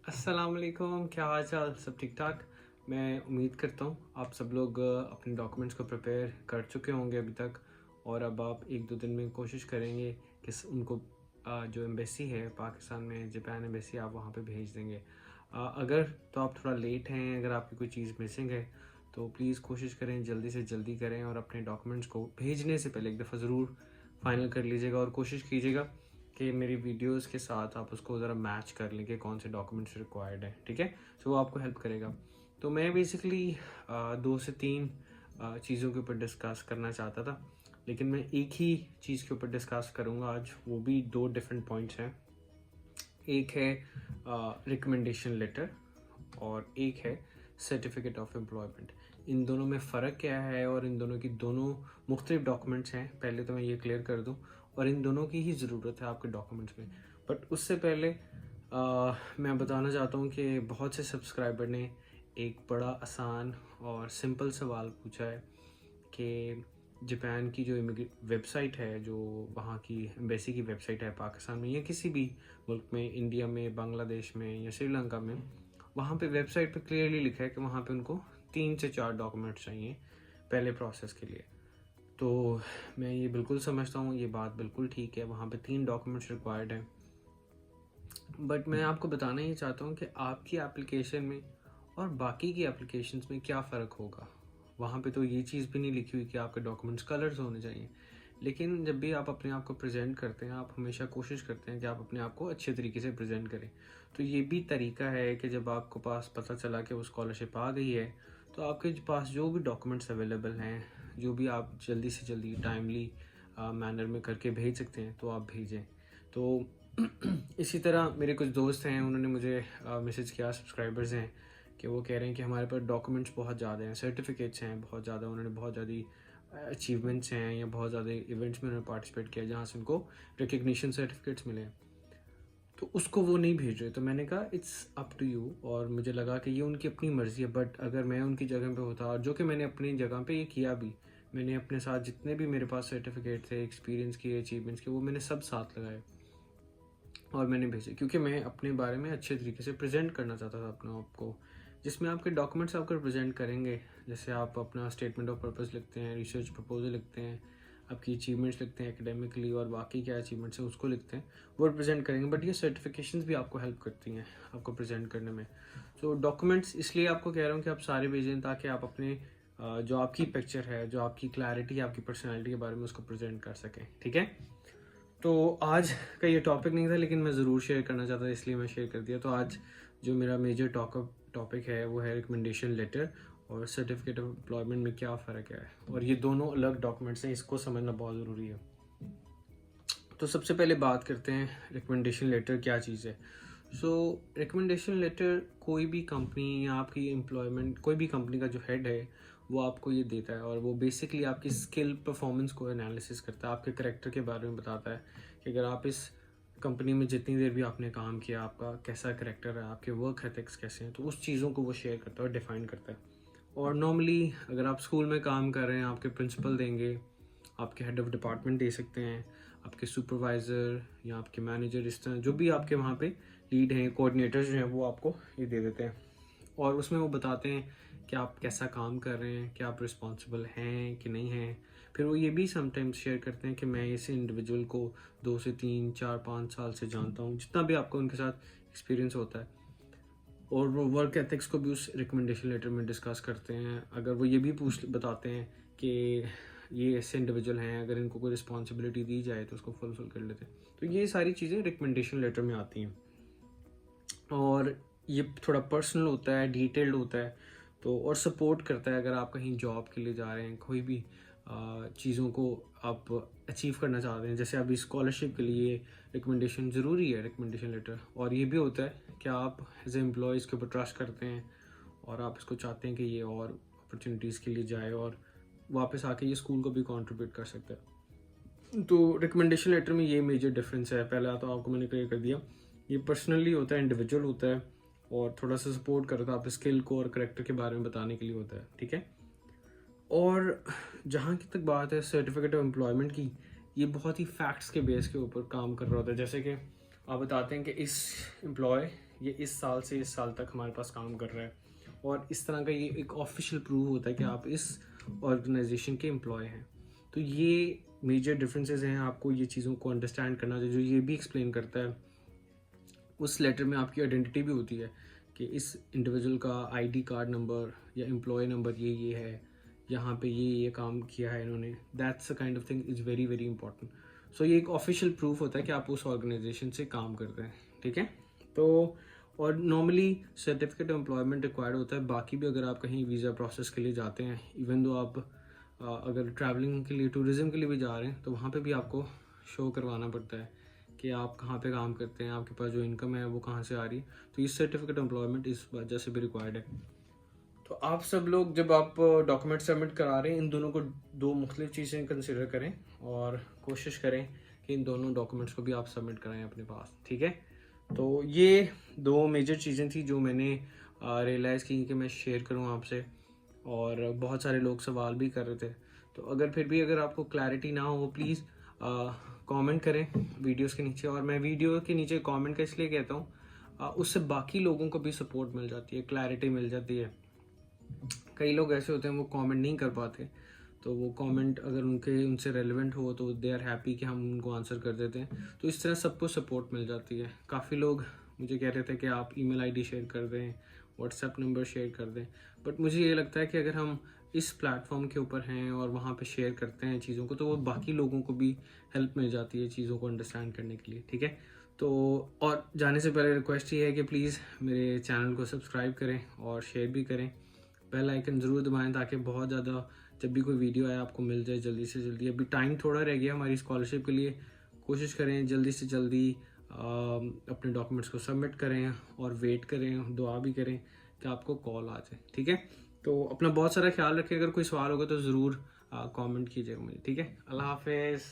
अस्सलाम वालेकुम, क्या हाल चाल? सब ठीक ठाक। मैं उम्मीद करता हूँ आप सब लोग अपने डॉक्यूमेंट्स को प्रिपेयर कर चुके होंगे अभी तक, और अब आप एक दो दिन में कोशिश करेंगे कि उनको जो एम्बेसी है पाकिस्तान में, जापान एम्बेसी, आप वहाँ पे भेज देंगे। अगर तो आप थोड़ा लेट हैं, अगर आपकी कोई चीज़ मिसिंग है तो प्लीज़ कोशिश करें जल्दी से जल्दी करें, और अपने डॉक्यूमेंट्स को भेजने से पहले एक दफ़ा ज़रूर फाइनल कर लीजिएगा, और कोशिश कीजिएगा कि मेरी वीडियोस के साथ आप उसको ज़रा मैच कर लें कि कौन से डॉक्यूमेंट्स रिक्वायर्ड है। ठीक है, तो वो आपको हेल्प करेगा। तो मैं बेसिकली 2 से 3 चीज़ों के ऊपर डिस्कस करना चाहता था, लेकिन मैं एक ही चीज़ के ऊपर डिस्कस करूँगा आज, वो भी 2 डिफरेंट पॉइंट्स हैं। एक है रिकमेंडेशन लेटर और एक है सर्टिफिकेट ऑफ एम्प्लॉयमेंट। इन दोनों में फ़र्क क्या है और इन दोनों की दोनों मुख्तलिफ डॉक्यूमेंट्स हैं, पहले तो मैं ये क्लियर कर दूं, और इन दोनों की ही ज़रूरत है आपके डॉक्यूमेंट्स में। बट उससे पहले मैं बताना चाहता हूँ कि बहुत से सब्सक्राइबर ने एक बड़ा आसान और सिंपल सवाल पूछा है कि जापान की जो वेबसाइट है, जो वहाँ की एम्बेसी की वेबसाइट है पाकिस्तान में या किसी भी मुल्क में, इंडिया में, बांग्लादेश में या श्रीलंका में, वहाँ पे वेबसाइट पे क्लियरली लिखा है कि वहाँ पे उनको 3 से 4 डॉक्यूमेंट्स चाहिए पहले प्रोसेस के लिए। तो मैं ये बिल्कुल समझता हूँ, ये बात बिल्कुल ठीक है, वहाँ पे 3 डॉक्यूमेंट्स रिक्वायर्ड हैं। बट मैं आपको बताना ही चाहता हूँ कि आपकी एप्लीकेशन में और बाकी की एप्लीकेशंस में क्या फ़र्क होगा। वहाँ पे तो ये चीज़ भी नहीं लिखी हुई कि आपके डॉक्यूमेंट्स कलर्स होने चाहिए, लेकिन जब भी आप अपने आप को प्रेजेंट करते हैं, आप हमेशा कोशिश करते हैं कि आप अपने आप को अच्छे तरीके से प्रेजेंट करें। तो ये भी तरीका है कि जब आपको पास पता चला कि वो स्कॉलरशिप आ गई है, तो आपके पास जो भी डॉक्यूमेंट्स अवेलेबल हैं, जो भी आप जल्दी से जल्दी टाइमली मैनर में करके भेज सकते हैं, तो आप भेजें। तो इसी तरह मेरे कुछ दोस्त हैं, उन्होंने मुझे मैसेज किया, सब्सक्राइबर्स हैं, कि वो कह रहे हैं कि हमारे पास डॉक्यूमेंट्स बहुत ज़्यादा हैं, सर्टिफिकेट्स हैं बहुत ज़्यादा, उन्होंने बहुत ज़्यादा अचीवमेंट्स हैं या बहुत ज़्यादा इवेंट्स में उन्होंने पार्टिसिपेट किया जहाँ से उनको रिकग्निशन सर्टिफिकेट्स मिले हैं, तो उसको वो नहीं भेज रहे। तो मैंने कहा इट्स अप टू यू, और मुझे लगा कि ये उनकी अपनी मर्ज़ी है। बट अगर मैं उनकी जगह पे होता, और जो कि मैंने अपनी जगह पे ये किया भी, मैंने अपने साथ जितने भी मेरे पास सर्टिफिकेट थे, एक्सपीरियंस के, अचीवमेंट्स के, वो मैंने सब साथ लगाए और मैंने भेजे, क्योंकि मैं अपने बारे में अच्छे तरीके से प्रेजेंट करना चाहता था अपने आप को, जिसमें आपके डॉक्यूमेंट्स आपको प्रेजेंट करेंगे। जैसे आप अपना स्टेटमेंट ऑफ पर्पस लिखते हैं, रिसर्च प्रपोजल लिखते हैं, आपकी अचीवमेंट्स लिखते हैं एकेडमिकली, और बाकी क्या अचीवमेंट्स हैं उसको लिखते हैं, वो प्रेजेंट करेंगे। बट ये सर्टिफिकेशंस भी आपको हेल्प करती हैं आपको प्रेजेंट करने में। तो डॉक्यूमेंट्स इसलिए आपको कह रहा हूँ कि आप सारे भेजें, ताकि आप अपने जो आपकी पिक्चर है, जो आपकी क्लैरिटी है आपकी पर्सनैलिटी के बारे में, उसको प्रेजेंट कर सकें। ठीक है, तो आज का ये टॉपिक नहीं था, लेकिन मैं ज़रूर शेयर करना चाहता था, इसलिए मैं शेयर कर दिया। तो आज जो मेरा मेजर टॉपिक है वो है रिकमेंडेशन लेटर और सर्टिफिकेट ऑफ एम्प्लॉयमेंट में क्या फ़र्क है, और ये दोनों अलग डॉक्यूमेंट्स हैं, इसको समझना बहुत ज़रूरी है। तो सबसे पहले बात करते हैं रिकमेंडेशन लेटर क्या चीज़ है। सो रिकमेंडेशन लेटर कोई भी कंपनी या आपकी एम्प्लॉयमेंट, कोई भी कंपनी का जो हेड है वो आपको ये देता है, और वो बेसिकली आपकी स्किल परफॉर्मेंस को एनालिसिस करता है, आपके करेक्टर के बारे में बताता है कि अगर आप इस कंपनी में जितनी देर भी आपने काम किया, आपका कैसा करेक्टर है, आपके वर्क एथिक्स कैसे हैं, तो उस चीज़ों को वो शेयर करता है और डिफाइन करता है। और नॉर्मली अगर आप स्कूल में काम कर रहे हैं, आपके प्रिंसिपल देंगे, आपके हेड ऑफ डिपार्टमेंट दे सकते हैं, आपके सुपरवाइज़र या आपके मैनेजर, इस तरह जो भी आपके वहाँ पे लीड हैं, कोऑर्डिनेटर्स जो हैं, वो आपको ये दे देते हैं, और उसमें वो बताते हैं कि आप कैसा काम कर रहे हैं, कि आप रिस्पॉन्सिबल हैं कि नहीं हैं। फिर वो ये भी समटाइम्स शेयर करते हैं कि मैं इस इंडिविजुअल को 2 से 3 4 5 साल से जानता हूँ, जितना भी आपको उनके साथ एक्सपीरियंस होता है, और वो वर्क एथिक्स को भी उस रिकमेंडेशन लेटर में डिस्कस करते हैं। अगर वो ये भी बताते हैं कि ये ऐसे इंडिविजुअल हैं, अगर इनको कोई रिस्पॉन्सिबिलिटी दी जाए तो उसको फुलफिल कर लेते हैं। तो ये सारी चीज़ें रिकमेंडेशन लेटर में आती हैं, और ये थोड़ा पर्सनल होता है, डिटेल्ड होता है, तो और सपोर्ट करता है अगर आप कहीं जॉब के लिए जा रहे हैं, कोई भी चीज़ों को आप अचीव करना चाहते हैं। जैसे अभी स्कॉलरशिप के लिए रिकमेंडेशन ज़रूरी है, रिकमेंडेशन लेटर। और ये भी होता है कि आप एज ए एम्प्लॉयज़ के ऊपर ट्रस्ट करते हैं, और आप इसको चाहते हैं कि ये और अपॉर्चुनिटीज़ के लिए जाए, और वापस आके ये स्कूल को भी कंट्रीब्यूट कर सकता है। तो रिकमेंडेशन लेटर में ये मेजर डिफरेंस है। पहला तो आपको मैंने क्लियर कर दिया, ये पर्सनली होता है, इंडिविजुअल होता है, और थोड़ा सा सपोर्ट करता है, आप स्किल को और करेक्टर के बारे में बताने के लिए होता है। ठीक है, और जहाँ की तक बात है सर्टिफिकेट ऑफ एम्प्लॉयमेंट की, ये बहुत ही फैक्ट्स के बेस के ऊपर काम कर रहा होता है। जैसे कि आप बताते हैं कि इस एम्प्लॉय ये इस साल से इस साल तक हमारे पास काम कर रहा है, और इस तरह का ये एक ऑफिशियल प्रूफ होता है कि आप इस ऑर्गेनाइजेशन के एम्प्लॉय हैं। तो ये मेजर डिफरेंसेस हैं, आपको ये चीज़ों को अंडरस्टैंड करना चाहिए। जो ये भी एक्सप्लेन करता है उस लेटर में आपकी आइडेंटिटी भी होती है कि इस इंडिविजुअल का आईडी कार्ड नंबर या एम्प्लॉय नंबर ये है, यहाँ पे ये काम किया है इन्होंने। That's a kind of thing is very very important. So ये एक ऑफिशियल प्रूफ होता है कि आप उस ऑर्गेनाइजेशन से काम करते हैं, ठीक है। तो और नॉर्मली सर्टिफिकेट एम्प्लॉयमेंट रिक्वायर्ड होता है। बाकी भी अगर आप कहीं वीज़ा प्रोसेस के लिए जाते हैं, इवन दो आप अगर ट्रैवलिंग के लिए, टूरिज़्म के लिए भी जा रहे हैं, तो वहाँ पे भी आपको शो करवाना पड़ता है कि आप कहाँ पे काम करते हैं, आपके पास जो इनकम है वो कहाँ से आ रही है। तो ये सर्टिफिकेट एम्प्लॉयमेंट इस वजह से भी रिक्वायर्ड है। तो आप सब लोग जब आप डॉक्यूमेंट सबमिट करा रहे हैं, इन दोनों को दो मुख्तलिफ चीज़ें कंसिडर करें और कोशिश करें कि इन दोनों डॉक्यूमेंट्स को भी आप सबमिट कराएं अपने पास, ठीक है। तो ये दो मेजर चीज़ें थी जो मैंने रियलाइज़ की कि मैं शेयर करूं आपसे, और बहुत सारे लोग सवाल भी कर रहे थे। तो अगर फिर भी अगर आपको क्लैरिटी ना हो, प्लीज़ कमेंट करें वीडियोस के नीचे। और मैं वीडियो के नीचे कमेंट का इसलिए कहता हूँ, उससे बाकी लोगों को भी सपोर्ट मिल जाती है, क्लैरिटी मिल जाती है। कई लोग ऐसे होते हैं वो कमेंट नहीं कर पाते, तो वो कमेंट अगर उनसे रेलेवेंट हो तो दे आर हैप्पी कि हम उनको आंसर कर देते हैं। तो इस तरह सबको सपोर्ट मिल जाती है। काफ़ी लोग मुझे कह रहे थे कि आप ईमेल आईडी शेयर कर दें, व्हाट्सएप नंबर शेयर कर दें, बट मुझे ये लगता है कि अगर हम इस प्लेटफॉर्म के ऊपर हैं और वहाँ पे शेयर करते हैं चीज़ों को, तो वो बाकी लोगों को भी हेल्प मिल जाती है चीज़ों को अंडरस्टैंड करने के लिए, ठीक है। तो और जाने से पहले रिक्वेस्ट ये है कि प्लीज़ मेरे चैनल को सब्सक्राइब करें और शेयर भी करें। बेल आइकन ज़रूर दबाएं ताकि बहुत ज़्यादा जब भी कोई वीडियो आए आपको मिल जाए जल्दी से जल्दी। अभी टाइम थोड़ा रह गया हमारी स्कॉलरशिप के लिए, कोशिश करें जल्दी से जल्दी अपने डॉक्यूमेंट्स को सबमिट करें और वेट करें, दुआ भी करें कि आपको कॉल आ जाए, ठीक है। तो अपना बहुत सारा ख्याल रखें। अगर कोई सवाल होगा तो ज़रूर कमेंट कीजिएगा मुझे, ठीक है। अल्लाह हाफिज़।